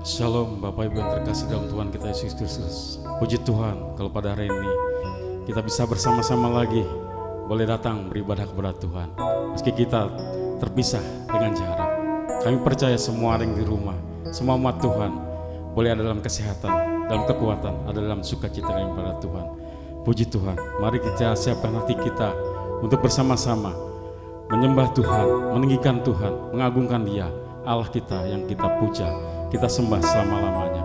Shalom Bapak Ibu yang terkasih dalam Tuhan kita Yesus Kristus. Puji Tuhan kalau pada hari ini kita bisa bersama-sama lagi boleh datang beribadah kepada Tuhan. Meski kita terpisah dengan jarak, kami percaya semua orang yang di rumah, semua umat Tuhan boleh ada dalam kesehatan, dalam kekuatan, ada dalam sukacita daripada Tuhan. Puji Tuhan, mari kita siapkan hati kita untuk bersama-sama menyembah Tuhan, meninggikan Tuhan, mengagungkan Dia, Allah kita yang kita puja, kita sembah selama-lamanya.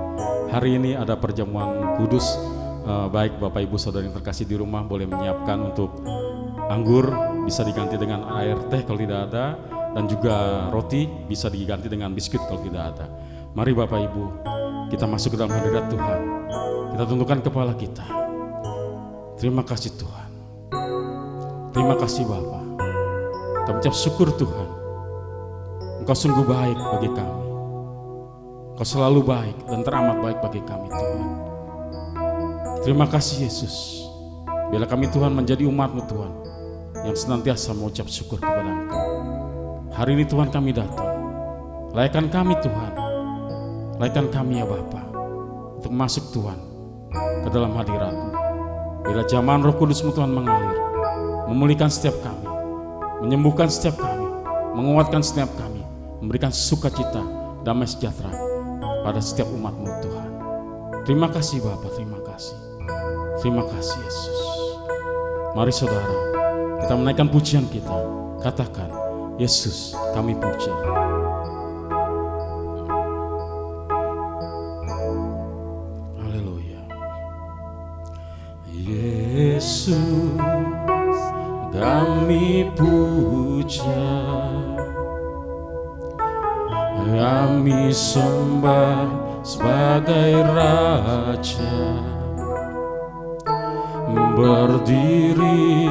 Hari ini ada perjamuan kudus, baik Bapak Ibu Saudara yang terkasih di rumah boleh menyiapkan untuk anggur, bisa diganti dengan air teh kalau tidak ada, dan juga roti bisa diganti dengan biskuit kalau tidak ada. Mari Bapak Ibu, kita masuk ke dalam hadirat Tuhan. Kita tundukkan kepala kita. Terima kasih Tuhan. Terima kasih Bapa. Kita mengucap syukur Tuhan. Engkau sungguh baik bagi kami. Kau selalu baik dan teramat baik bagi kami Tuhan. Terima kasih Yesus. Bila kami Tuhan menjadi umat-Mu Tuhan yang senantiasa mengucap syukur kepada Engkau. Hari ini Tuhan kami datang. Layakkan kami Tuhan. Layakkan kami ya Bapa untuk masuk Tuhan ke dalam hadirat-Mu. Bila zaman Roh Kudus-Mu Tuhan mengalir, memulihkan setiap kami, menyembuhkan setiap kami, menguatkan setiap kami, memberikan sukacita, damai sejahtera pada setiap umat-Mu Tuhan. Terima kasih Bapa, terima kasih. Terima kasih Yesus. Mari saudara, kita menaikkan pujian kita. Katakan, Yesus kami puja. Haleluya. Yesus kami puja. Kami sembah sebagai Raja, berdiri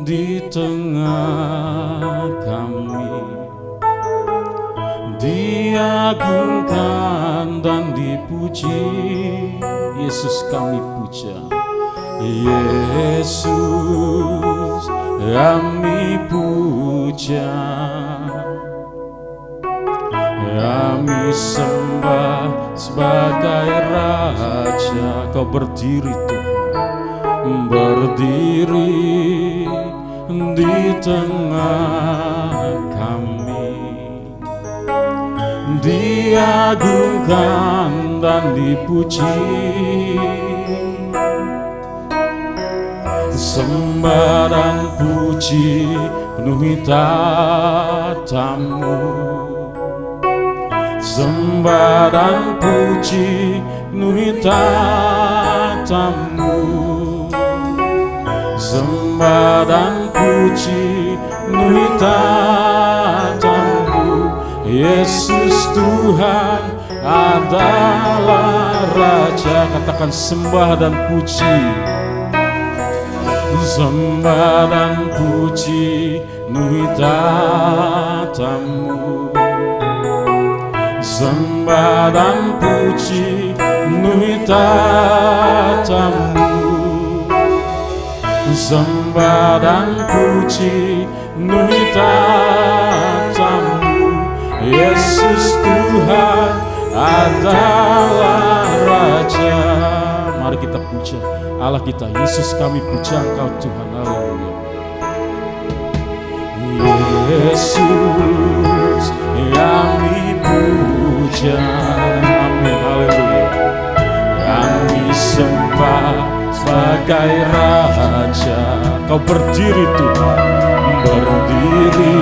di tengah kami, diagungkan dan dipuji. Yesus kami puja. Yesus kami puja. Kami sembah sebagai Raja. Kau berdiri Tuhan, berdiri di tengah kami, diagungkan dan dipuji. Sembah dan puji penuhi tatamu. Sembah dan puji penuhi tatamu. Sembah dan puji penuhi tatamu. Yesus Tuhan adalah Raja. Katakan sembah dan puji. Sembah dan puji penuhi tatamu. Sembah dan puji penuhi tatamu. Sembah dan puji penuhi tatamu. Yesus Tuhan adalah Raja. Mari kita puja Allah kita. Yesus kami puja Engkau Tuhan. Haleluya. Yesus kami puja. Amin. Haleluya. Kami sembah sebagai Raja. Kau berdiri Tuhan, berdiri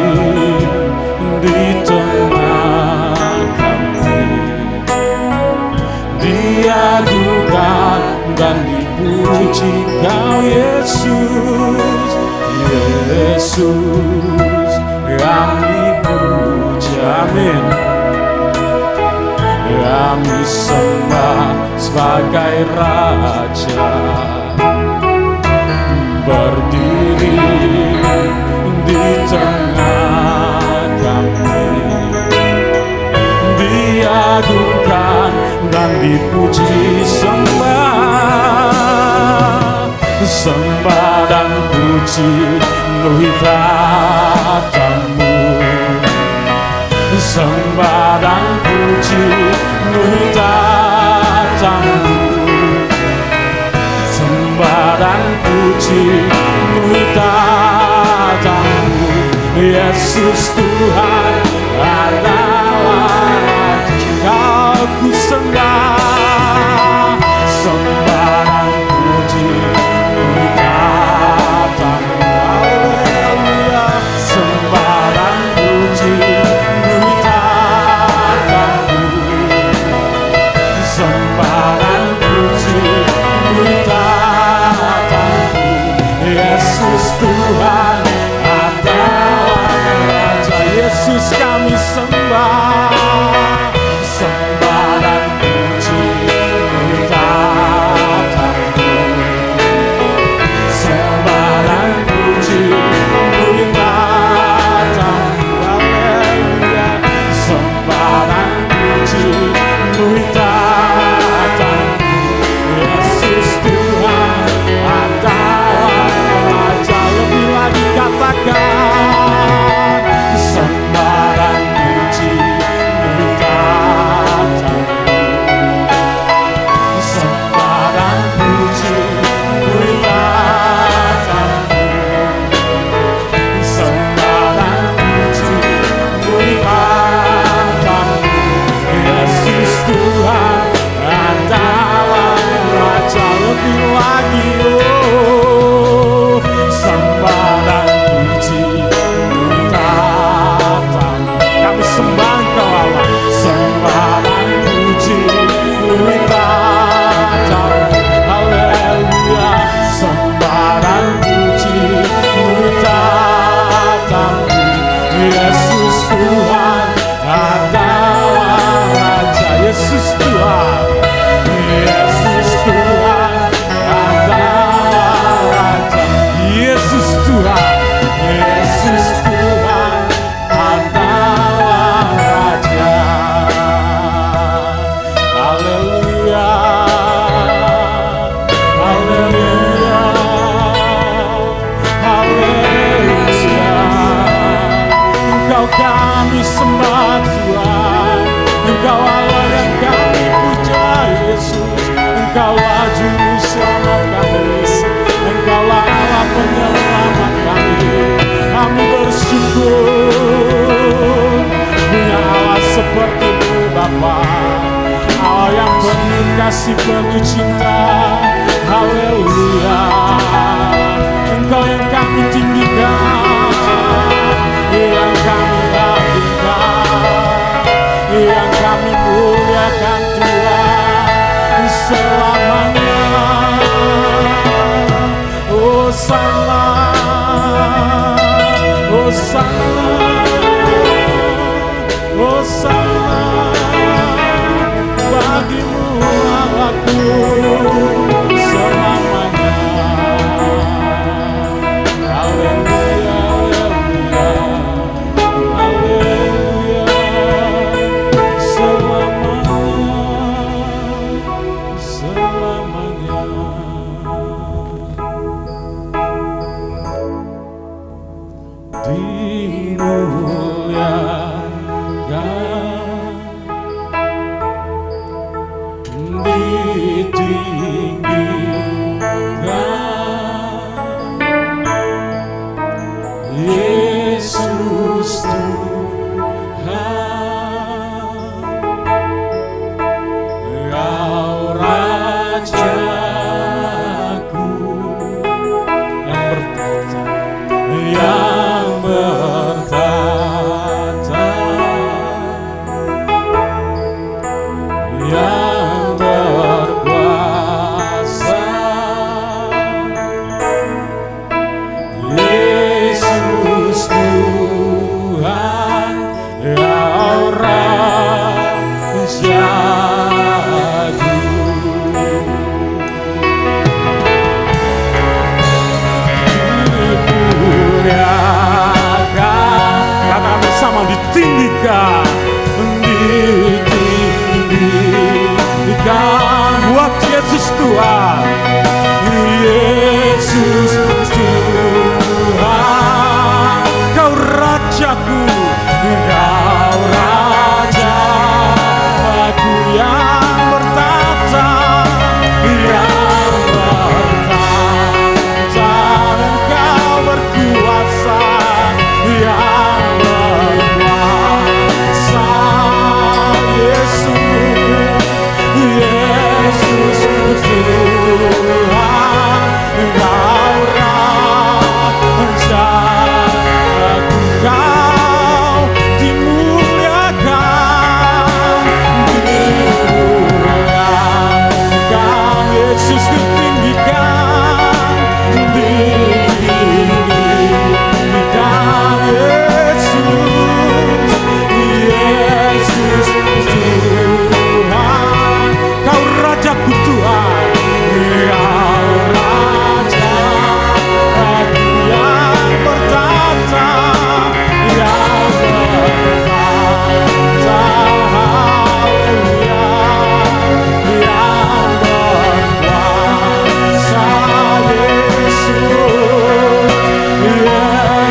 di tengah kami, diagungkan dan dipuji. Kau Yesus, Yesus kami puja. Amin. Kami sembah sebagai Raja, berdiri di tengah kami, diagungkan dan dipuji. Sembah dan puji puji penuhi tatamu, sembah dan puji penuhi tatamu, sembah dan puji penuhi tatamu. Yesus Tuhan adalah Kau ku sembah, sembah dan puji penuhi tatamu. Haleluya, sembah dan puji penuhi tatamu, sembah dan puji penuhi tatamu. Yesus Tuhan adalah Raja. Yesus kami sembah, sembah dan puji penuhi tatamu, sembah dan puji penuhi tatamu. Haleluya, sembah dan puji penuhi tatamu. Yesus Tuhan adalah Raja. Lebih lagi katakan, sembah dan puji penuhi tatamu, sembah dan puji penuhi tatamu, sembah dan puji penuhi tatamu. Yesus Tuhan adalah Raja. Lebih lagi, oh, sembah dan puji penuhi tatamu. Kami sembah Engkau Allah, sembah dan puji penuhi tatamu. Haleluya, sembah dan puji penuhi tatamu. Yesus Tuhan adalah Raja. Yesus Tuhan, Yesus Tuhan adalah Raja. Yesus Tuhan, Yesus Tuhan adalah Raja. Haleluya, haleluya, haleluya. Engkau kami sembah Tuhan, Engkau Allah yang kami puja Yesus. Engkaulah Juru Selamat kami, Engkaulah Allah penyelamat kami. Kami bersyukur punya Allah seperti-Mu Bapa, Allah yang penuh kasih penuh cinta. Haleluya, Engkau yang kami tinggikan, yang kami agungkan, yang kami muliakan Tuhan selamanya. Hosana, Hosana, Hosana, bagi-Mu Allahku selamanya. Haleluya, haleluya, haleluya, selamanya, selamanya. Dimuliakan, ditinggikan, Yesus Tuhan, Kau Rajaku yang bertata, yang bertata, yang berkuasa. Yesus Tuhan, Kau Rajaku. Dimuliakan,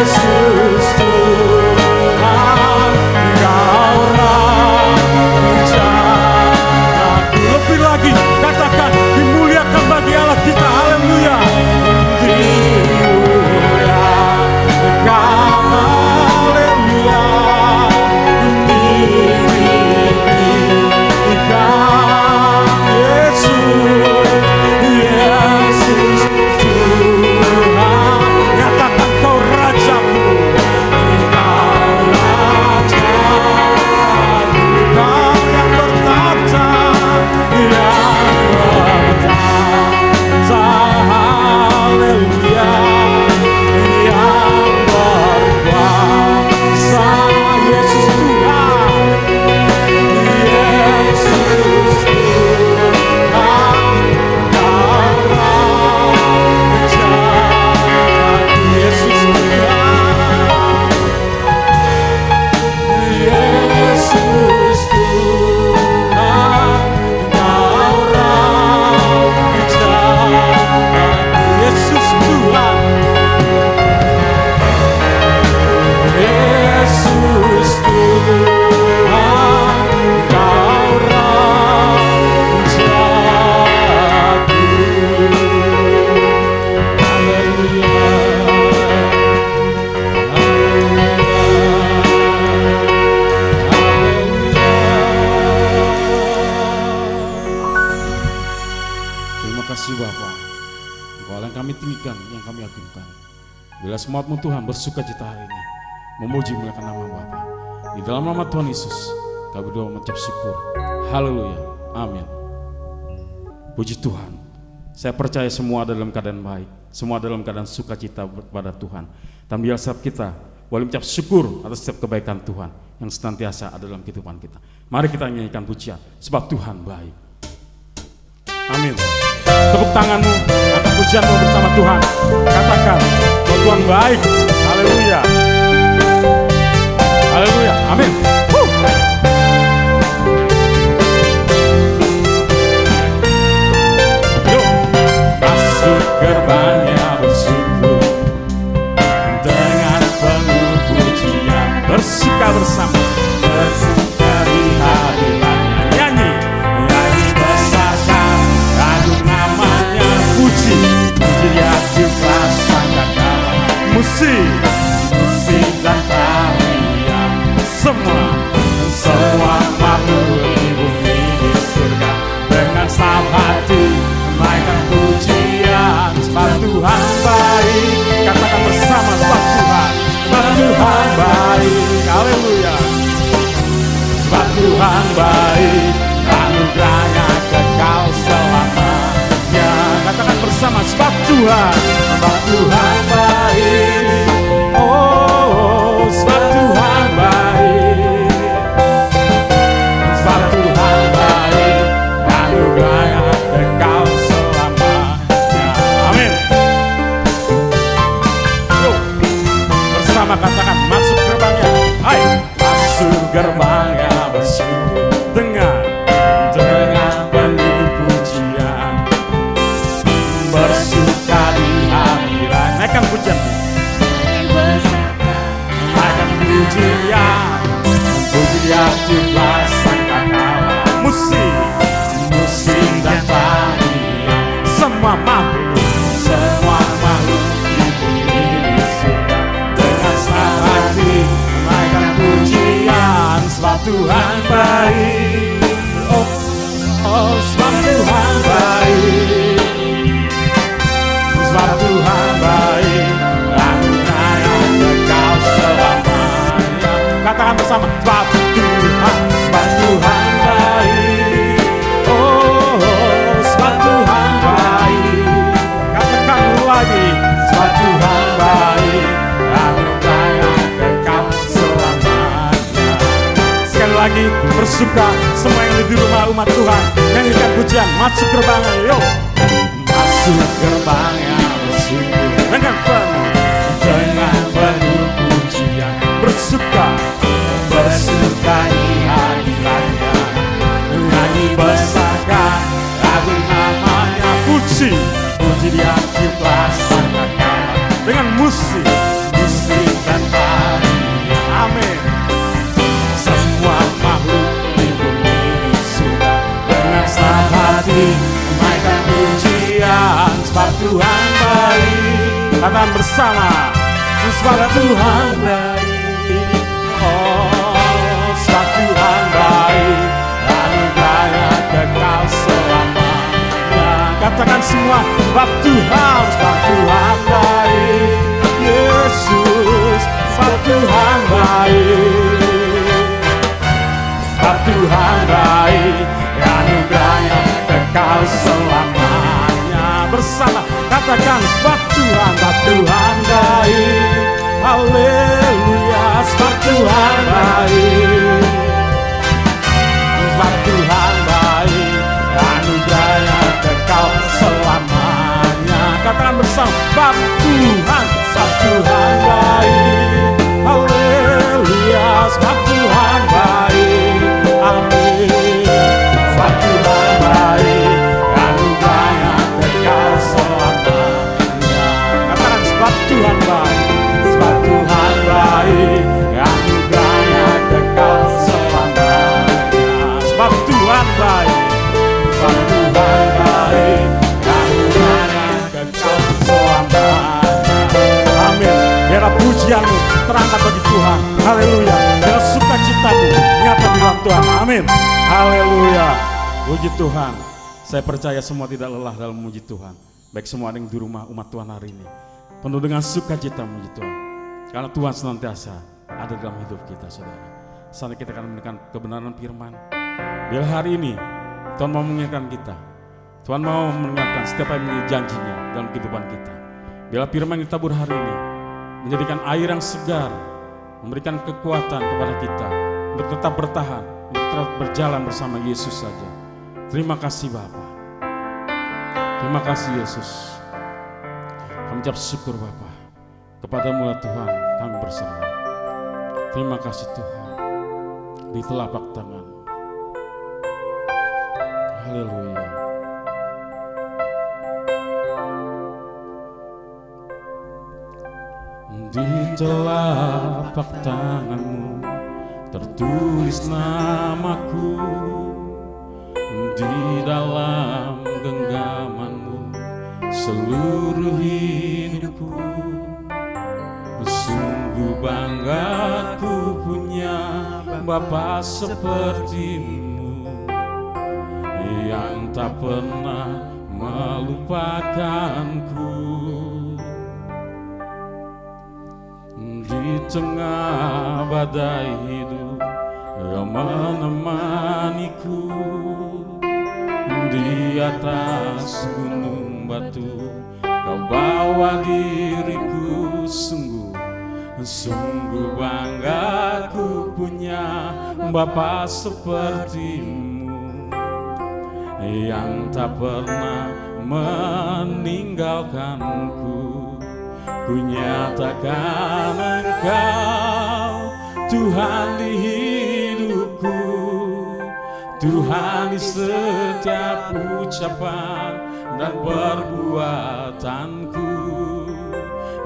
Yesus Tuhan, Engkau Raja. Lebih lagi katakan, dimuliakan bagi Allah kita, haleluya. Dimuliakan, haleluya. Dimuliakan Yesus, Yesus Tuhan. Nyatakan kau Rajaku, Kau Raja, Kau yang bertata, haleluya, yang berkuasa. Yesus Tuhan, Yesus Tuhan, Kau Raja. Yesus Tuhan, Yesus Tuhan, Kau Raja. Yesus Tuhan, Yesus Tuhan, Kau Rajaku. Haleluya, terima kasih Bapa. Engkau yang kami tinggikan, yang kami agungkan. Bila semuatmu Tuhan bersuka cita hari ini, memuji muliakan nama Bapa. Di dalam nama Tuhan Yesus, kami berdoa mengucap syukur. Haleluya, amin. Puji Tuhan. Saya percaya semua dalam keadaan baik, semua dalam keadaan sukacita kepada Tuhan. Dan biar setiap kita boleh mengucap syukur atas setiap kebaikan Tuhan yang senantiasa ada dalam kehidupan kita. Mari kita nyanyikan pujian, sebab Tuhan baik. Amin. Tepuk tanganmu, kata pujianmu bersama Tuhan. Katakan, bahwa Tuhan baik. Haleluya. Haleluya. Amin. Yuk, masuk gerbangnya bersyukur dengan penuh pujian, bersuka bersama, bersuka di hadiratnya. Nyanyi, nyanyi besarkan agung namanya, puji, puji dia juga sangkakala. Musik, musik dan tarian, semua makhluk di bumi di surga dengan sabatu menaikkan pujian. Sebab Tuhan baik, katakan bersama, sebab Tuhan baik. Haleluya. Sebab Tuhan baik, anugerahnya kekal selamanya. Katakan bersama, sebab Tuhan baik. Oh, sebab Tuhan baik. Sebab Tuhan baik, anugerahnya kekal selamanya. Amin. Yuk, bersama katakan, masuk gerbangnya. Hai, masuk gerbangnya bersyukur dengan penuh pujian, bersuka di hadirat. Naikkan pujian, naikkan pujian, puji dia juga sangkakala. Musik, musik dan tarian, semua makhluk di bumi di surga dengan senang hati menaikkan pujian. Sebab Tuhan baik. Oh, oh, sebab Tuhan baik. Sebab Tuhan baik, anugerahnya kekal selamanya. Katakan bersama, sebab Tuhan baik. Oh, sebab Tuhan baik. Katakan lagi, sebab Tuhan baik, anugerahnya kekal selamanya. Sekali lagi, bersuka semua yang ada di rumah umat Tuhan, nyanyikan pujian, masuk gerbangnya, yuk. Masuk gerbangnya bersyukur dengan penuh pujian, bersuka di hadiratnya. Nyanyi besarkan agung namanya, puji dia cipta sangkakala. Dengan musik katakan bersama. Sebab Tuhan baik, oh sebab Tuhan baik, anugerahnya kekal selamanya. Katakan semua, sebab Tuhan baik, Yesus, sebab Tuhan baik, sebab Tuhan baik, anugerahnya kekal selamanya. Bersama katakan, sebab Tuhan baik, haleluya, sebab Tuhan baik, sebab Tuhan baik, anugerahnya kekal selamanya. Katakan bersama, sebab Tuhan baik, haleluya, sebab Tuhan baik, amin, sebab Tuhan baik, anugerahnya kekal selamanya. Katakan, sebab Tuhan baik, sebab Tuhan baik, anugerahnya kekal selamanya. Sebab Tuhan baik, sebab Tuhan baik, anugerahnya kekal selamanya. Amin. Biarlah pujianmu terangkat bagi Tuhan. Haleluya. Biarlah sukacitamu nyata di dalam Tuhan. Amin. Haleluya. Puji Tuhan. Saya percaya semua tidak lelah dalam memuji Tuhan. Baik semua yang di rumah umat Tuhan hari ini, penuh dengan sukacita memuji Tuhan. Karena Tuhan senantiasa ada dalam hidup kita, saudara. Saat kita akan mendengarkan kebenaran firman. Bila hari ini Tuhan mau mengingatkan kita, Tuhan mau mengingatkan setiap yang menjadi janjinya dalam kehidupan kita. Bila firman yang ditabur hari ini menjadikan air yang segar, memberikan kekuatan kepada kita untuk tetap bertahan, untuk tetap berjalan bersama Yesus saja. Terima kasih Bapa. Terima kasih Yesus. Kami ucap syukur Bapa. Kepadamu ya Tuhan kami berserah. Terima kasih Tuhan. Di telapak tangan. Haleluya. Di telapak tanganmu tertulis namaku, di dalam genggamanmu seluruh hidupku. Sungguh bangga ku punya Bapa sepertimu, yang tak pernah melupakanku. Di tengah badai hidup Kau menemaniku, di atas gunung batu Kau bawa diriku. Sungguh bangga ku punya Bapa sepertimu, yang tak pernah meninggalkanku. Ku nyatakan Engkau Tuhan di hidupku, Tuhan di setiap ucapan dan perbuatanku.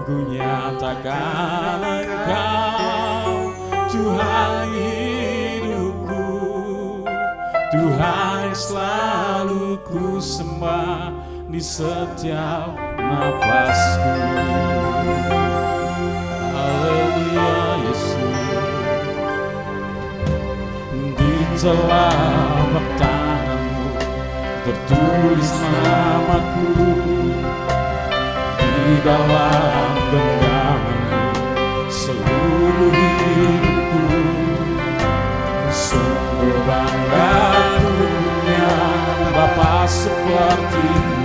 Ku nyatakan Engkau Tuhan di hidupku, Tuhan yang selalu ku sembah di setiap nafasku. Haleluya Yesus. Di telapak tanganmu tertulis namaku, di dalam genggamanmu seluruh hidupku. Sungguh bangga ku punya Bapa sepertimu,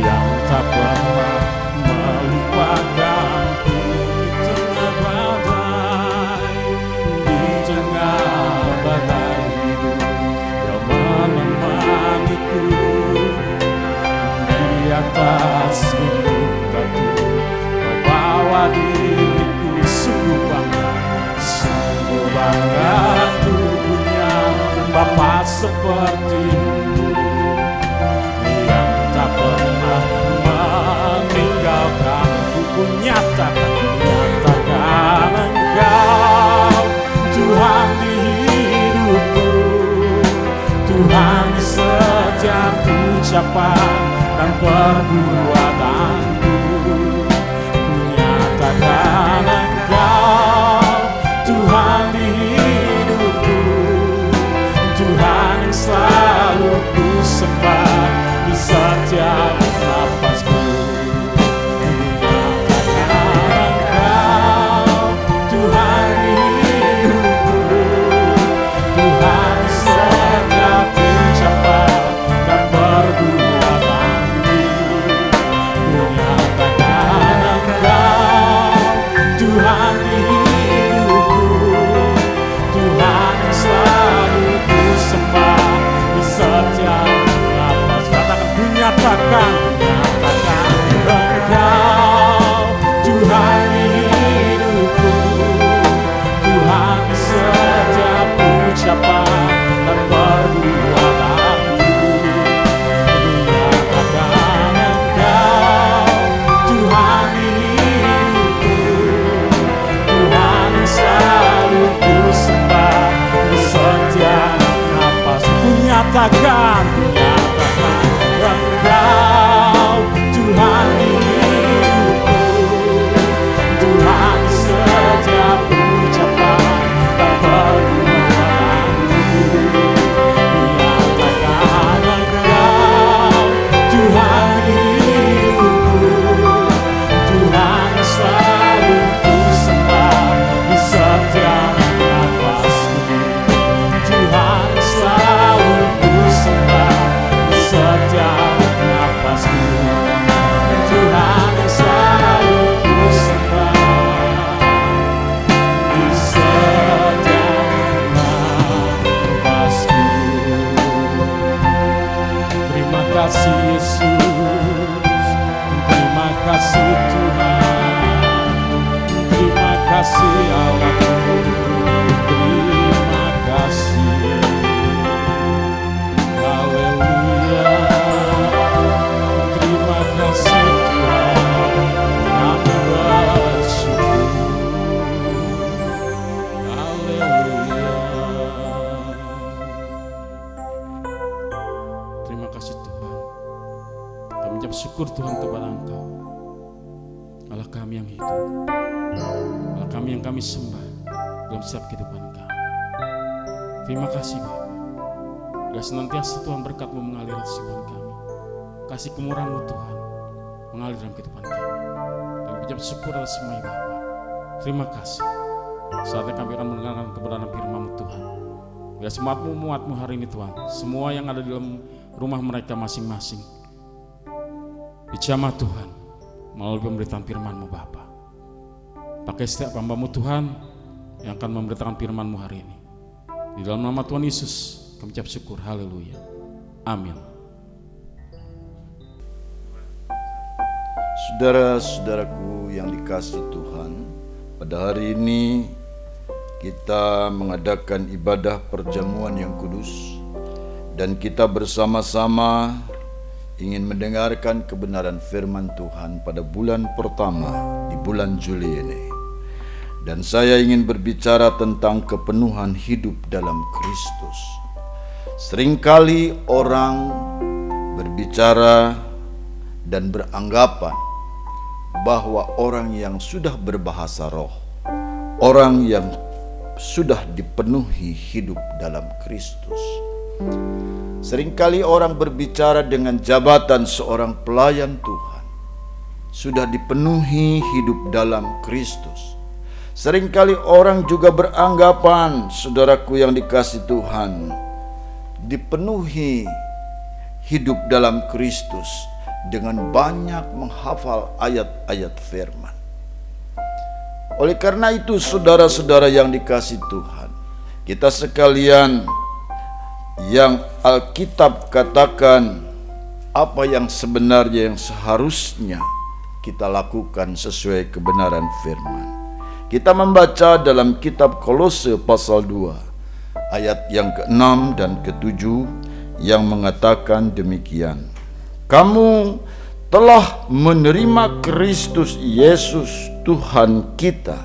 yang tak pernah melupakanku. Di tengah badai hidup Kau menemaniku, di atas gunung batu Kau bawa diriku. Sungguh bangga ku punya Bapa sepertimu, yang tak pernah meninggalkanku. Ku nyatakan Engkau Tuhan di hidupku, Tuhan di setiap ucapan dan perbuatanku. kasih Allahku, terima kasih. Haleluya, terima kasih Tuhan, kami bersyukur. Haleluya. Terima kasih Tuhan. Kami ucap syukur Tuhan kepada Engkau, Allah kami yang hidup, Allah kami yang kami sembah dalam setiap kehidupan kami. Terima kasih Bapa. Dan senantiasa Tuhan berkat-Mu mengalir atas kehidupan kami. Kasih kemurahan-Mu Tuhan mengalir dalam kehidupan kami. Kami ucap syukur atas semua Bapa. Terima kasih. Saatnya kami akan mendengarkan kebenaran firman-Mu Tuhan. Biar semangat-Mu muat-Mu hari ini Tuhan. Semua yang ada di dalam rumah mereka masing-masing dijamah Tuhan melalui pemberitaan firman-Mu Bapa. Pakai setiap hamba-Mu Tuhan yang akan memberitakan firman-Mu hari ini. Di dalam nama Tuhan Yesus kami ucap syukur. Haleluya. Amin. Saudara-saudaraku yang dikasihi Tuhan, pada hari ini kita mengadakan ibadah perjamuan yang kudus, dan kita bersama-sama ingin mendengarkan kebenaran firman Tuhan pada bulan pertama di bulan Juli ini. Dan saya ingin berbicara tentang kepenuhan hidup dalam Kristus. Seringkali orang berbicara dan beranggapan bahwa orang yang sudah berbahasa roh, orang yang sudah dipenuhi hidup dalam Kristus. Seringkali orang berbicara dengan jabatan seorang pelayan Tuhan, sudah dipenuhi hidup dalam Kristus. Seringkali orang juga beranggapan, saudaraku yang dikasihi Tuhan, dipenuhi hidup dalam Kristus dengan banyak menghafal ayat-ayat firman. Oleh karena itu, saudara-saudara yang dikasihi Tuhan, kita sekalian yang Alkitab katakan apa yang sebenarnya yang seharusnya kita lakukan sesuai kebenaran firman. Kita membaca dalam kitab Kolose pasal 2 ayat yang ke-6 dan ke-7 yang mengatakan demikian. Kamu telah menerima Kristus Yesus Tuhan kita.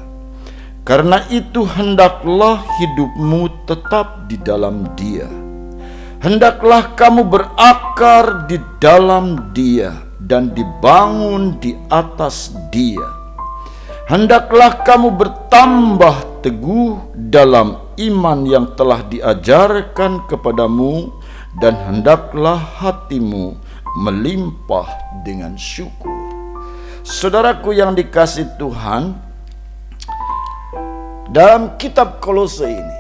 Karena itu hendaklah hidupmu tetap di dalam Dia. Hendaklah kamu berakar di dalam Dia dan dibangun di atas Dia. Hendaklah kamu bertambah teguh dalam iman yang telah diajarkan kepadamu, dan hendaklah hatimu melimpah dengan syukur. Saudaraku yang dikasihi Tuhan, dalam kitab Kolose ini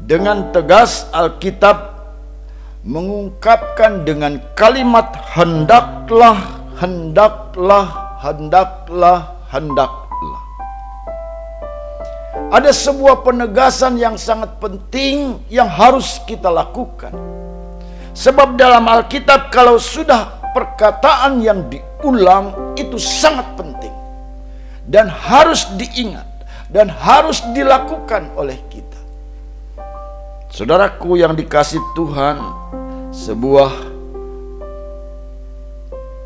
dengan tegas Alkitab mengungkapkan dengan kalimat hendaklah, hendaklah, hendaklah, hendaklah. Ada sebuah penegasan yang sangat penting yang harus kita lakukan. Sebab dalam Alkitab kalau sudah perkataan yang diulang itu sangat penting dan harus diingat dan harus dilakukan oleh kita. Saudaraku yang dikasihi Tuhan, sebuah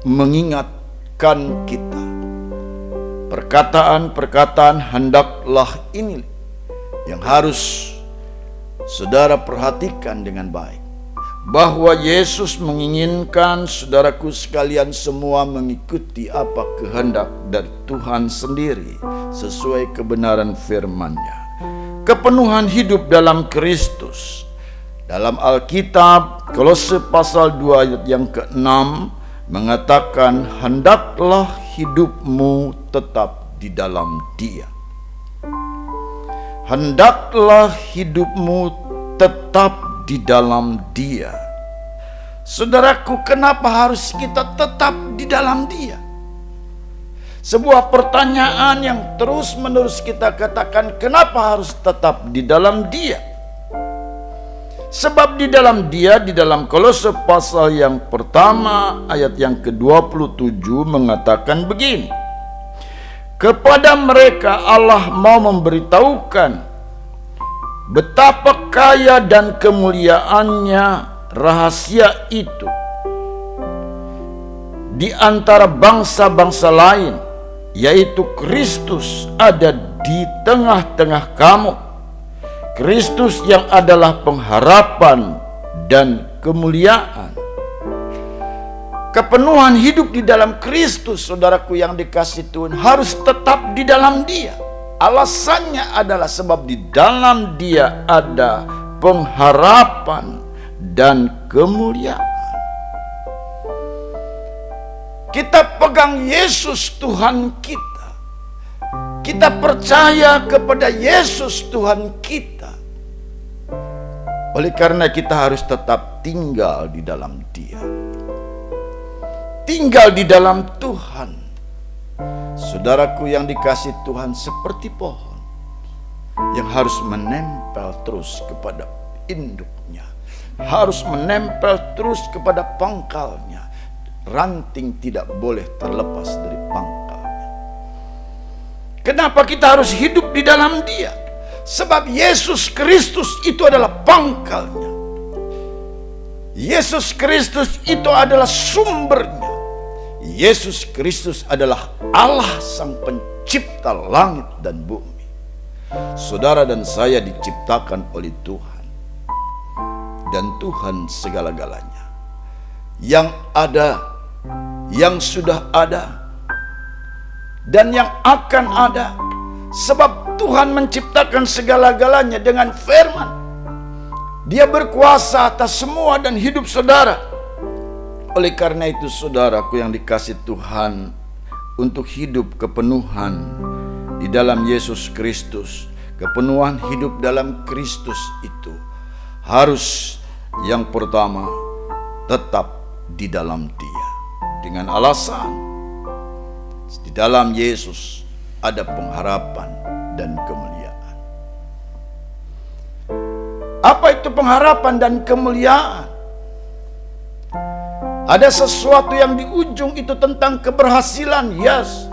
mengingatkan kita. Perkataan-perkataan hendaklah ini yang harus saudara perhatikan dengan baik. Bahwa Yesus menginginkan saudaraku sekalian semua mengikuti apa kehendak dari Tuhan sendiri sesuai kebenaran firman-Nya. Kepenuhan hidup dalam Kristus. Dalam Alkitab Kolose pasal 2 ayat yang ke-6 mengatakan hendaklah hidupmu tetap di dalam Dia. Hendaklah hidupmu tetap di dalam Dia. Saudaraku, kenapa harus kita tetap di dalam Dia? Sebuah pertanyaan yang terus-menerus kita katakan, kenapa harus tetap di dalam Dia? Sebab di dalam Dia, di dalam Kolose pasal yang pertama ayat yang ke-27 mengatakan begini. Kepada mereka Allah mau memberitahukan betapa kaya dan kemuliaannya rahasia itu di antara bangsa-bangsa lain, yaitu Kristus ada di tengah-tengah kamu. Kristus yang adalah pengharapan dan kemuliaan. Kepenuhan hidup di dalam Kristus, saudaraku yang dikasihi Tuhan, harus tetap di dalam Dia. Alasannya adalah sebab di dalam Dia ada pengharapan dan kemuliaan. Kita pegang Yesus Tuhan kita. Kita percaya kepada Yesus Tuhan kita. Oleh karena kita harus tetap tinggal di dalam Dia. Tinggal di dalam Tuhan. Saudaraku yang dikasihi Tuhan, seperti pohon yang harus menempel terus kepada induknya, harus menempel terus kepada pangkalnya. Ranting tidak boleh terlepas dari pangkalnya. Kenapa kita harus hidup di dalam Dia? Sebab Yesus Kristus itu adalah pangkalnya. Yesus Kristus itu adalah sumbernya. Yesus Kristus adalah Allah sang pencipta langit dan bumi. Saudara dan saya diciptakan oleh Tuhan, dan Tuhan segala-galanya. Yang ada, yang sudah ada, dan yang akan ada. Sebab Tuhan menciptakan segala-galanya dengan firman. Dia berkuasa atas semua dan hidup saudara. Oleh karena itu, saudaraku yang dikasihi Tuhan, untuk hidup kepenuhan di dalam Yesus Kristus, kepenuhan hidup dalam Kristus itu harus yang pertama tetap di dalam Dia. Dengan alasan di dalam Yesus ada pengharapan dan kemuliaan. Apa itu pengharapan dan kemuliaan? Ada sesuatu yang di ujung itu tentang keberhasilan, yes.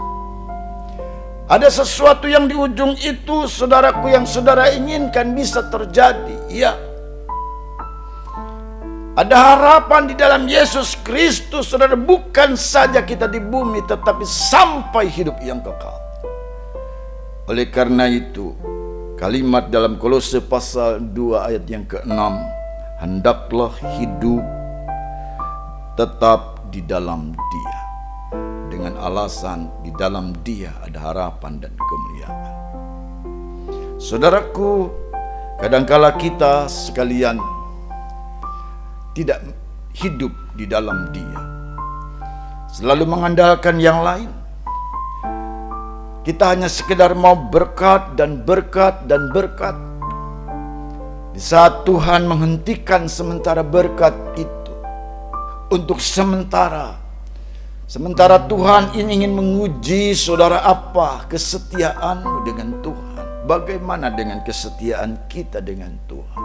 Ada sesuatu yang di ujung itu, saudaraku, yang saudara inginkan bisa terjadi, ya. Ada harapan di dalam Yesus Kristus, saudara, bukan saja kita di bumi, tetapi sampai hidup yang kekal. Oleh karena itu, kalimat dalam Kolose pasal 2 ayat yang ke-6, hendaklah hidup tetap di dalam Dia. Dengan alasan di dalam Dia ada harapan dan kemuliaan. Saudaraku, kadangkala kita sekalian tidak hidup di dalam Dia, selalu mengandalkan yang lain. Kita hanya sekedar mau berkat dan berkat dan berkat. Di saat Tuhan menghentikan sementara berkat itu untuk sementara Tuhan ingin menguji saudara, apa kesetiaanmu dengan Tuhan, bagaimana dengan kesetiaan kita dengan Tuhan.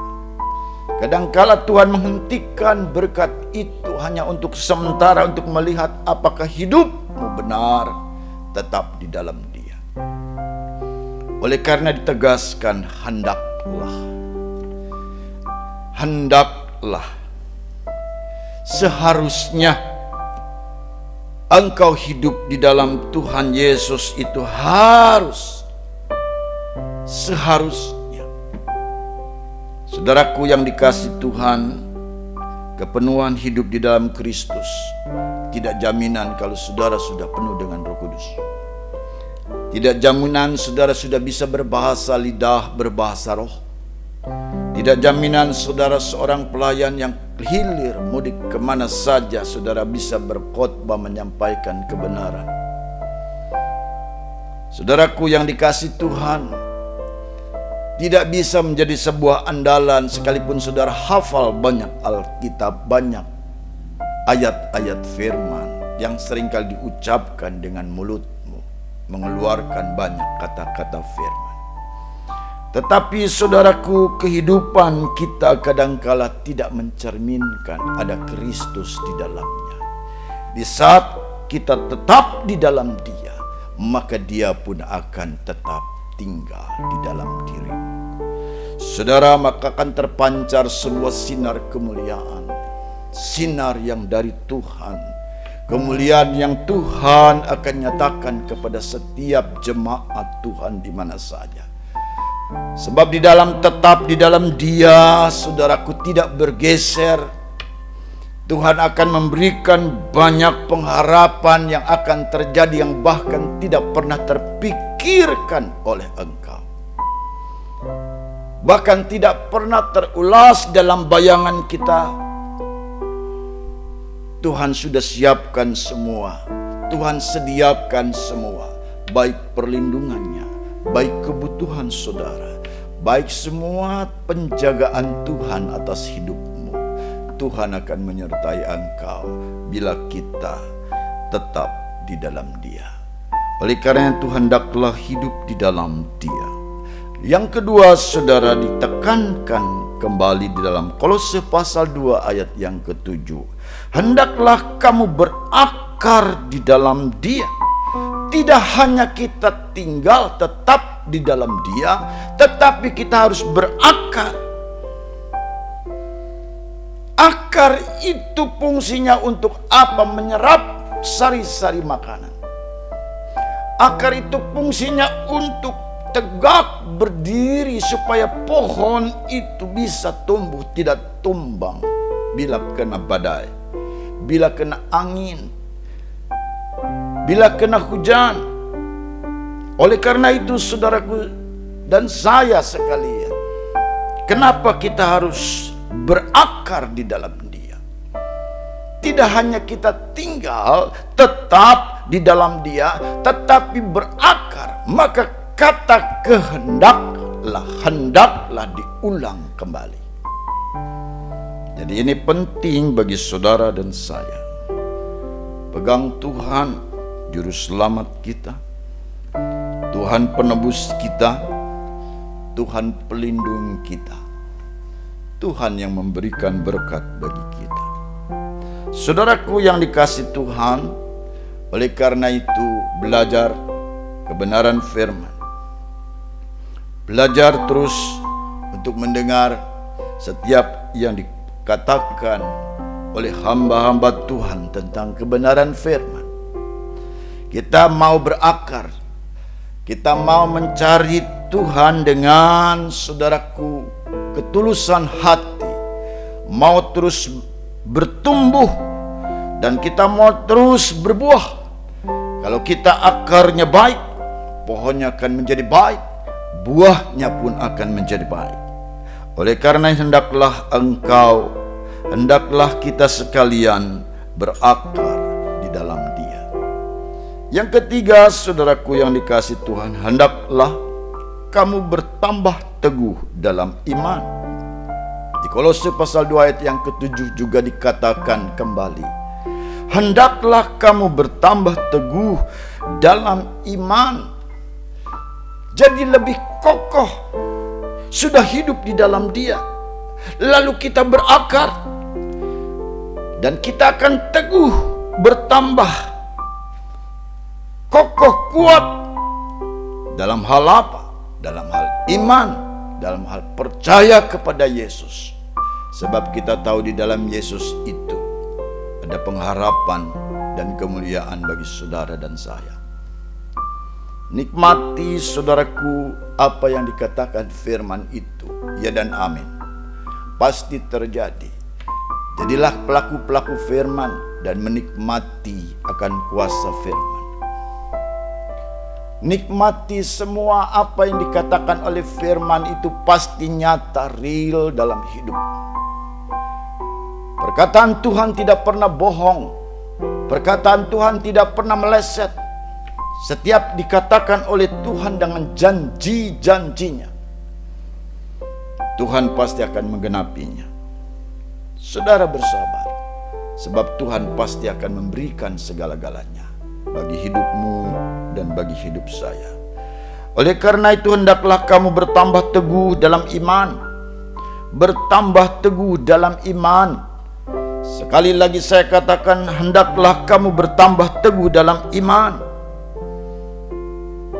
Kadangkala Tuhan menghentikan berkat itu hanya untuk sementara, untuk melihat apakah hidupmu benar tetap di dalam Dia. Oleh karena ditegaskan, hendaklah, seharusnya engkau hidup di dalam Tuhan Yesus itu seharusnya. Saudaraku yang dikasihi Tuhan, kepenuhan hidup di dalam Kristus tidak jaminan kalau saudara sudah penuh dengan Roh Kudus. Tidak jaminan saudara sudah bisa berbahasa lidah, berbahasa roh. Tidak jaminan saudara seorang pelayan yang hilir mudik kemana saja saudara bisa berkhotbah menyampaikan kebenaran. Saudaraku yang dikasihi Tuhan, tidak bisa menjadi sebuah andalan sekalipun saudara hafal banyak Alkitab, banyak ayat-ayat firman yang seringkali diucapkan dengan mulutmu, mengeluarkan banyak kata-kata firman. Tetapi saudaraku, kehidupan kita kadangkala tidak mencerminkan ada Kristus di dalamnya. Di saat kita tetap di dalam Dia, maka dia pun akan tetap tinggal di dalam dirimu. Saudara, maka akan terpancar sebuah sinar kemuliaan, sinar yang dari Tuhan, kemuliaan yang Tuhan akan nyatakan kepada setiap jemaat Tuhan di mana saja. Sebab tetap di dalam Dia, saudaraku, tidak bergeser. Tuhan akan memberikan banyak pengharapan yang akan terjadi yang bahkan tidak pernah terpikirkan oleh engkau. Bahkan tidak pernah terulas dalam bayangan kita. Tuhan sudah siapkan semua. Tuhan sediakan semua. Baik perlindungannya, baik kebutuhan saudara, baik semua penjagaan Tuhan atas hidupmu. Tuhan akan menyertai engkau bila kita tetap di dalam Dia. Oleh karena itu hendaklah hidup di dalam Dia. Yang kedua, saudara, ditekankan kembali di dalam Kolose pasal 2 ayat yang ke-7. Hendaklah kamu berakar di dalam Dia. Tidak hanya kita tinggal tetap di dalam Dia, tetapi kita harus berakar. Akar itu fungsinya untuk apa? Menyerap sari-sari makanan. Akar itu fungsinya untuk tegak berdiri supaya pohon itu bisa tumbuh, tidak tumbang bila kena badai, bila kena angin, bila kena hujan. Oleh karena itu saudaraku dan saya sekalian, kenapa kita harus berakar di dalam Dia? Tidak hanya kita tinggal tetap di dalam Dia, tetapi berakar. Maka kata hendaklah diulang kembali. Jadi ini penting bagi saudara dan saya. Pegang Tuhan, juru selamat kita, Tuhan penebus kita, Tuhan pelindung kita, Tuhan yang memberikan berkat bagi kita. Saudaraku yang dikasihi Tuhan, oleh karena itu belajar kebenaran firman. Belajar terus untuk mendengar setiap yang dikatakan oleh hamba-hamba Tuhan tentang kebenaran firman. Kita mau berakar, kita mau mencari Tuhan dengan, saudaraku, ketulusan hati, mau terus bertumbuh, dan kita mau terus berbuah. Kalau kita akarnya baik, pohonnya akan menjadi baik, buahnya pun akan menjadi baik. Oleh karena hendaklah kita sekalian berakar di dalam Dia. Yang ketiga, saudaraku yang dikasihi Tuhan, hendaklah kamu bertambah teguh dalam iman. Di Kolose pasal 2 ayat yang ke-7 juga dikatakan kembali, hendaklah kamu bertambah teguh dalam iman. Jadi lebih kokoh, sudah hidup di dalam Dia, lalu kita berakar, dan kita akan teguh, bertambah kokoh, kuat dalam hal apa? Dalam hal iman, dalam hal percaya kepada Yesus. Sebab kita tahu di dalam Yesus itu ada pengharapan dan kemuliaan bagi saudara dan saya. Nikmati, saudaraku, apa yang dikatakan firman itu, ya dan amin. Pasti terjadi. Jadilah pelaku-pelaku firman dan menikmati akan kuasa firman. Nikmati semua apa yang dikatakan oleh firman itu pasti nyata, real dalam hidup. Perkataan Tuhan tidak pernah bohong. Perkataan Tuhan tidak pernah meleset. Setiap dikatakan oleh Tuhan dengan janji-janjinya, Tuhan pasti akan menggenapinya. Saudara bersabar, sebab Tuhan pasti akan memberikan segala-galanya bagi hidupmu dan bagi hidup saya. Oleh karena itu hendaklah kamu bertambah teguh dalam iman. Bertambah teguh dalam iman. Sekali lagi saya katakan, hendaklah kamu bertambah teguh dalam iman.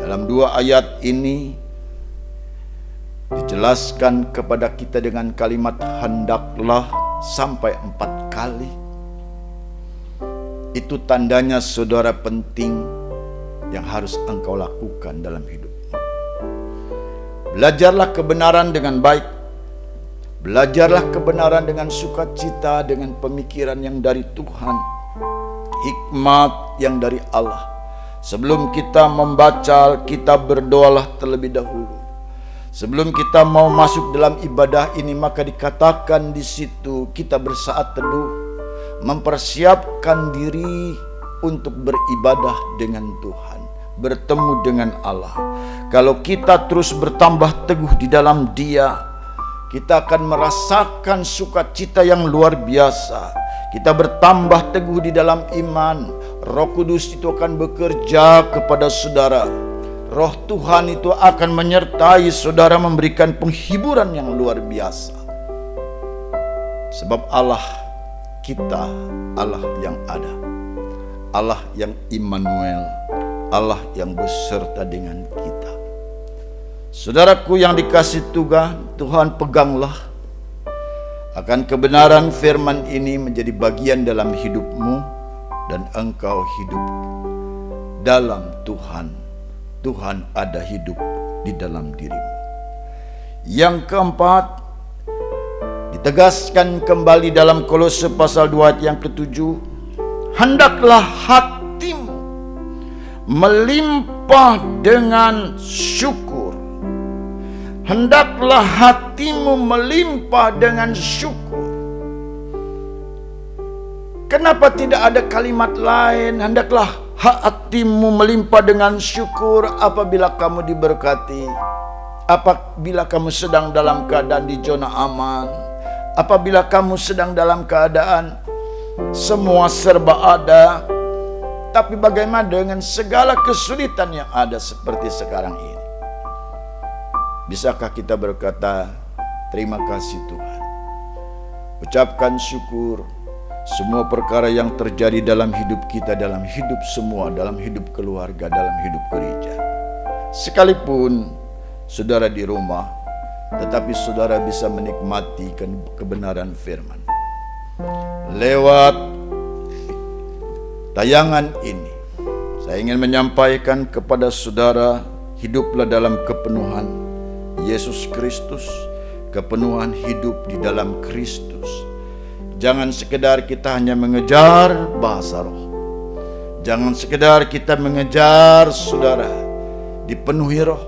Dalam 2 ayat ini dijelaskan kepada kita dengan kalimat hendaklah sampai 4 kali. Itu tandanya saudara penting yang harus engkau lakukan dalam hidupmu. Belajarlah kebenaran dengan baik. Belajarlah kebenaran dengan sukacita, dengan pemikiran yang dari Tuhan, hikmat yang dari Allah. Sebelum kita membaca, kita berdoalah terlebih dahulu. Sebelum kita mau masuk dalam ibadah ini, maka dikatakan di situ kita bersaat teduh, mempersiapkan diri untuk beribadah dengan Tuhan, bertemu dengan Allah. Kalau kita terus bertambah teguh di dalam Dia, kita akan merasakan sukacita yang luar biasa. Kita bertambah teguh di dalam iman. Roh Kudus itu akan bekerja kepada saudara. Roh Tuhan itu akan menyertai saudara, memberikan penghiburan yang luar biasa. Sebab Allah kita, Allah yang ada, Allah yang Immanuel, Allah yang beserta dengan kita. Saudaraku yang dikasih Tuhan, peganglah akan kebenaran firman ini menjadi bagian dalam hidupmu, dan engkau hidup dalam Tuhan. Tuhan ada hidup di dalam dirimu. Yang keempat, ditegaskan kembali dalam Kolose pasal 2 ayat yang ke-7, hendaklah hatimu melimpah dengan syukur. Hendaklah hatimu melimpah dengan syukur. Kenapa tidak ada kalimat lain? Hendaklah hatimu melimpah dengan syukur apabila kamu diberkati, apabila kamu sedang dalam keadaan di zona aman, apabila kamu sedang dalam keadaan semua serba ada. Tapi bagaimana dengan segala kesulitan yang ada seperti sekarang ini? Bisakah kita berkata, terima kasih Tuhan? Ucapkan syukur. Semua perkara yang terjadi dalam hidup kita, dalam hidup semua, dalam hidup keluarga, dalam hidup gereja. Sekalipun saudara di rumah, tetapi saudara bisa menikmati kebenaran firman. Lewat tayangan ini, saya ingin menyampaikan kepada saudara, hiduplah dalam kepenuhan Yesus Kristus, kepenuhan hidup di dalam Kristus. Jangan sekedar kita hanya mengejar bahasa roh. Jangan sekedar kita mengejar saudara dipenuhi roh.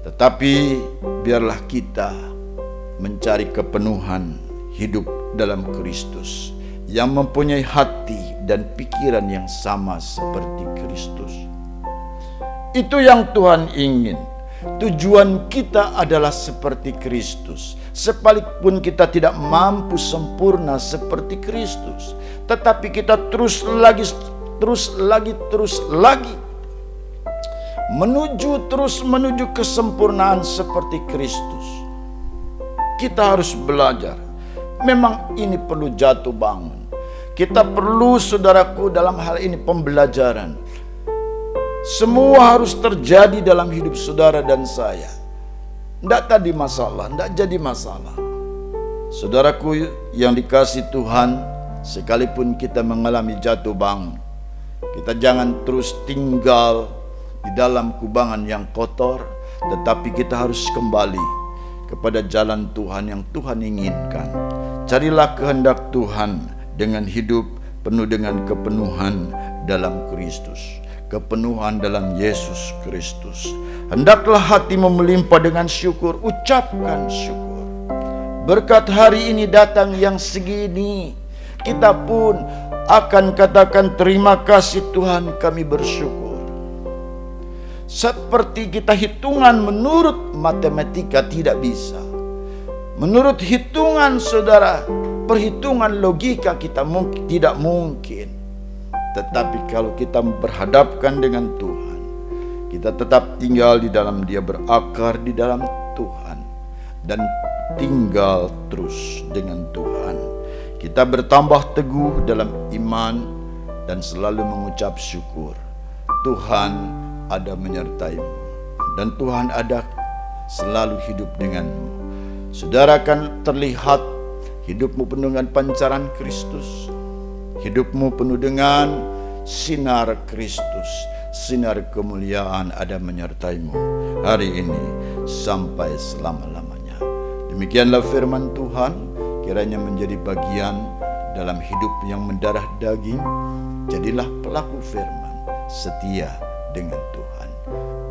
Tetapi biarlah kita mencari kepenuhan hidup dalam Kristus, yang mempunyai hati dan pikiran yang sama seperti Kristus. Itu yang Tuhan ingin. Tujuan kita adalah seperti Kristus. Sekalipun kita tidak mampu sempurna seperti Kristus, tetapi kita terus lagi menuju kesempurnaan seperti Kristus. Kita harus belajar. Memang ini perlu jatuh bangun. Kita perlu, saudaraku, dalam hal ini pembelajaran. Semua harus terjadi dalam hidup saudara dan saya. Tidak jadi masalah. Saudaraku yang dikasih Tuhan, sekalipun kita mengalami jatuh bangun, kita jangan terus tinggal di dalam kubangan yang kotor, tetapi kita harus kembali kepada jalan Tuhan yang Tuhan inginkan. Carilah kehendak Tuhan dengan hidup penuh dengan kepenuhan dalam Kristus, kepenuhan dalam Yesus Kristus. Hendaklah hatimu melimpah dengan syukur. Ucapkan syukur. Berkat hari ini datang yang segini, kita pun akan katakan terima kasih Tuhan, kami bersyukur. Seperti kita hitungan menurut matematika tidak bisa. Menurut hitungan saudara, perhitungan logika kita tidak mungkin. Tetapi kalau kita berhadapkan dengan Tuhan, kita tetap tinggal di dalam Dia, berakar di dalam Tuhan, dan tinggal terus dengan Tuhan. Kita bertambah teguh dalam iman dan selalu mengucap syukur. Tuhan ada menyertaimu, dan Tuhan ada selalu hidup denganmu. Saudara akan terlihat hidupmu penuh dengan pancaran Kristus, hidupmu penuh dengan sinar Kristus, sinar kemuliaan ada menyertaimu hari ini sampai selama-lamanya. Demikianlah firman Tuhan, kiranya menjadi bagian dalam hidup yang mendarah daging. Jadilah pelaku firman, setia dengan Tuhan.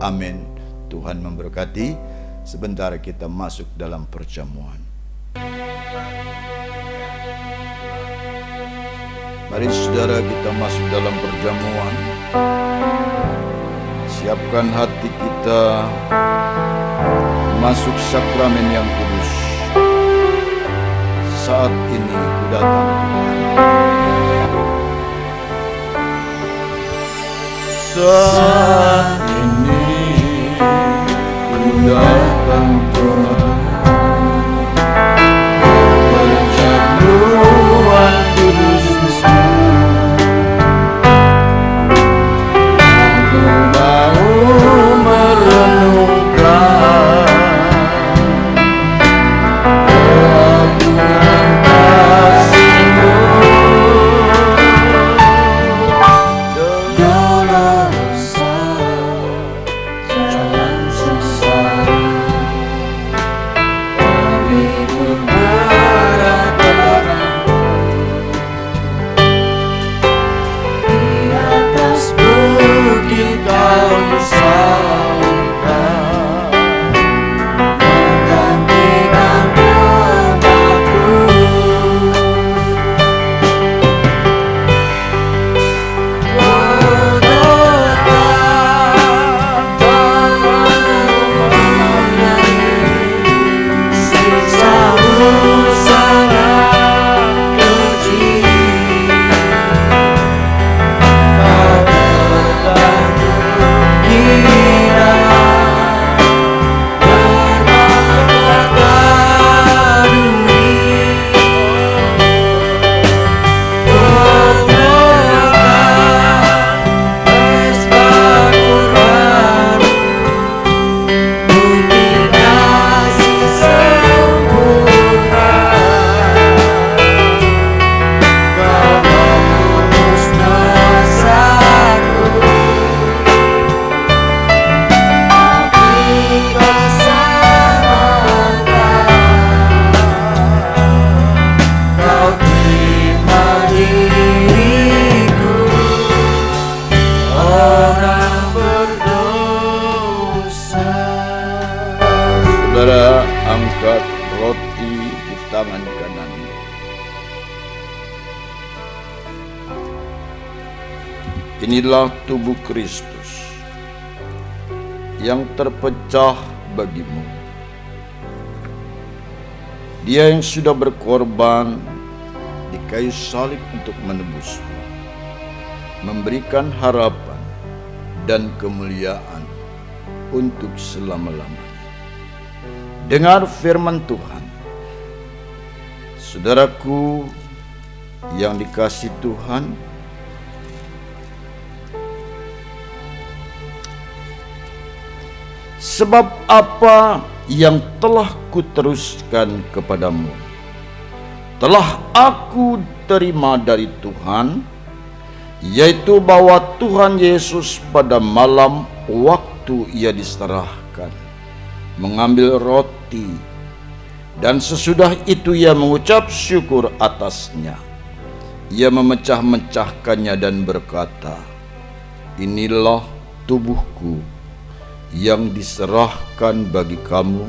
Amin. Tuhan memberkati. Sebentar kita masuk dalam perjamuan. Mari saudara kita masuk dalam perjamuan. Siapkan hati kita masuk sakramen yang kudus. Saat ini ku datang Tuhan. Saat ini ku datang Tuhan. Perjamuan kudus-Mu, aku mau merenungkan keagungan kasih-Mu. Dolorosa, jalan susah, tapi pun berat-berat. Di atas bukit Kau disalibkan, menggantikan doaku. Siksa-Mu sangat keji, Kau berbantu kira, bermakadui. Golgota, mesbah Quran, bukti kasih sempurna. Kau menebus dosaku, tapi Kau selamatkan. Kau terima diriku, orang berdosa. Saudara, angkat roti di tangan kananmu. Inilah tubuh Kristus yang terpecah bagimu. Dia yang sudah berkorban di kayu salib untuk menebusmu, memberikan harapan dan kemuliaan untuk selama-lamanya. Dengar firman Tuhan, saudaraku yang dikasihi Tuhan. Sebab apa yang telah kuteruskan kepadamu telah aku terima dari Tuhan, yaitu bahwa Tuhan Yesus pada malam waktu Ia diserahkan mengambil roti, dan sesudah itu Ia mengucap syukur atasnya. Ia memecah-mecahkannya dan berkata, "Inilah tubuhku yang diserahkan bagi kamu.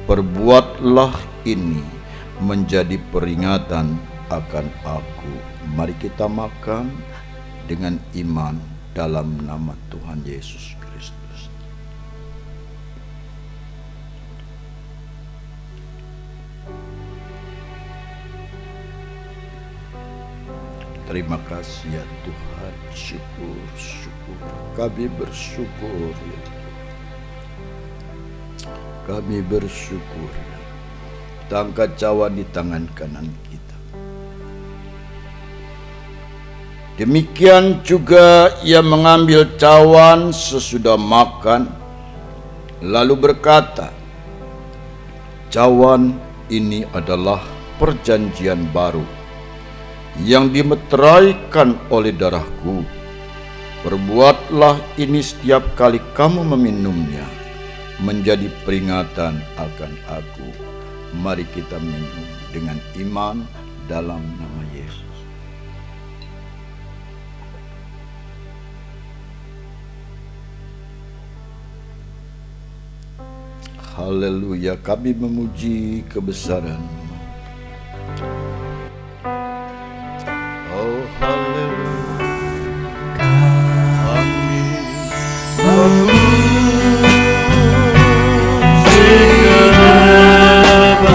Perbuatlah ini menjadi peringatan akan aku." Mari kita makan dengan iman dalam nama Tuhan Yesus Kristus. Terima kasih ya Tuhan, syukur. Kami bersyukur ya Tuhan. Kami bersyukur ya. Kita angkat cawan di tangan kanan kita. Demikian juga ia mengambil cawan sesudah makan, lalu berkata, "Cawan ini adalah perjanjian baru yang dimeteraikan oleh darahku. Perbuatlah ini setiap kali kamu meminumnya, menjadi peringatan akan aku." Mari kita minum dengan iman dalam nama Yesus. Haleluya, kami memuji kebesaran-Mu. Oh haleluya, kami memuji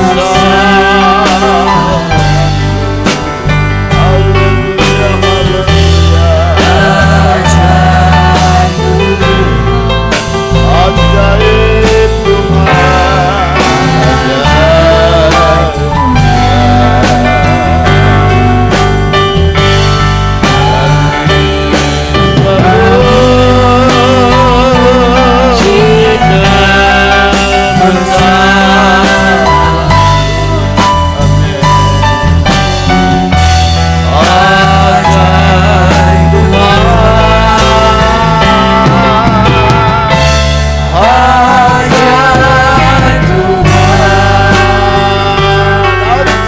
kebesaran-Mu. Haleluya, haleluya. Ajaib Tuhan,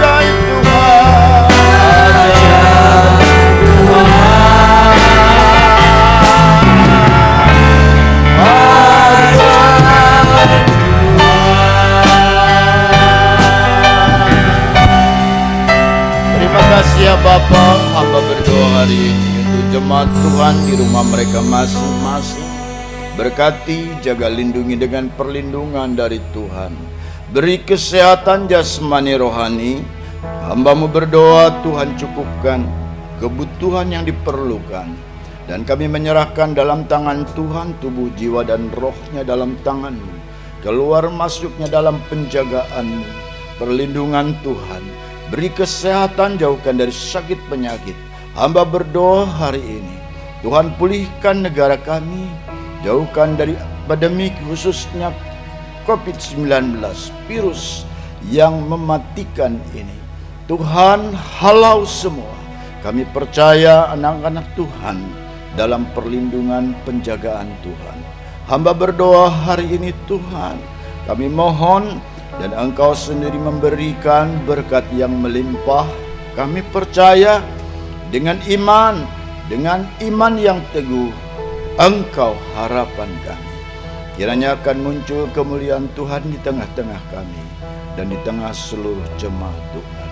ajaib Bapa, hamba berdoa hari ini untuk jemaat Tuhan di rumah mereka masing-masing. Berkati, jaga, lindungi dengan perlindungan dari Tuhan. Beri kesehatan jasmani rohani. Hamba-Mu berdoa, Tuhan cukupkan kebutuhan yang diperlukan. Dan kami menyerahkan dalam tangan Tuhan tubuh, jiwa, dan rohnya dalam tangan-Mu. Keluar masuknya dalam penjagaan-Mu, perlindungan Tuhan. Beri kesehatan, jauhkan dari sakit penyakit. Hamba berdoa hari ini, Tuhan pulihkan negara kami, jauhkan dari pandemi khususnya COVID-19, virus yang mematikan ini. Tuhan halau semua. Kami percaya anak-anak Tuhan dalam perlindungan penjagaan Tuhan. Hamba berdoa hari ini Tuhan, kami mohon dan Engkau sendiri memberikan berkat yang melimpah. Kami percaya dengan iman yang teguh, Engkau harapan kami. Kiranya akan muncul kemuliaan Tuhan di tengah-tengah kami dan di tengah seluruh jemaat Tuhan.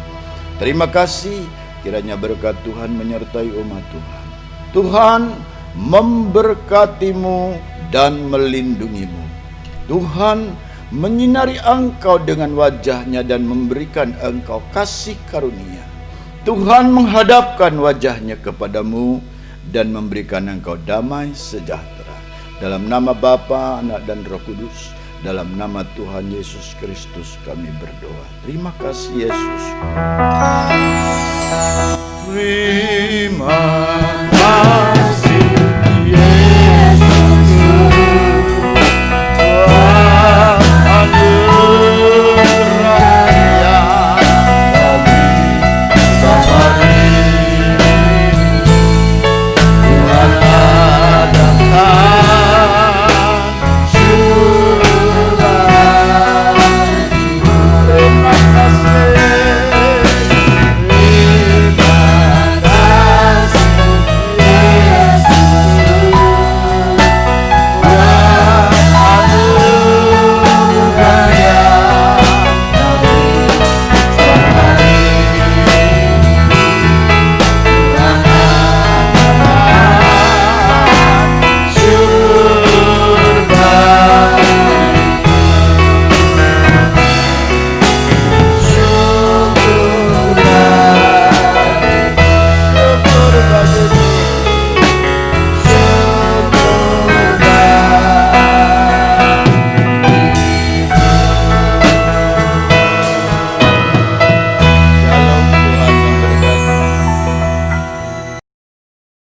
Terima kasih, kiranya berkat Tuhan menyertai umat Tuhan. Tuhan memberkatimu dan melindungimu. Tuhan menyinari engkau dengan wajahnya dan memberikan engkau kasih karunia. Tuhan menghadapkan wajahnya kepadamu dan memberikan engkau damai sejahtera. Dalam nama Bapa, Anak, dan Roh Kudus, dalam nama Tuhan Yesus Kristus kami berdoa. Terima kasih Yesus. Terima kasih.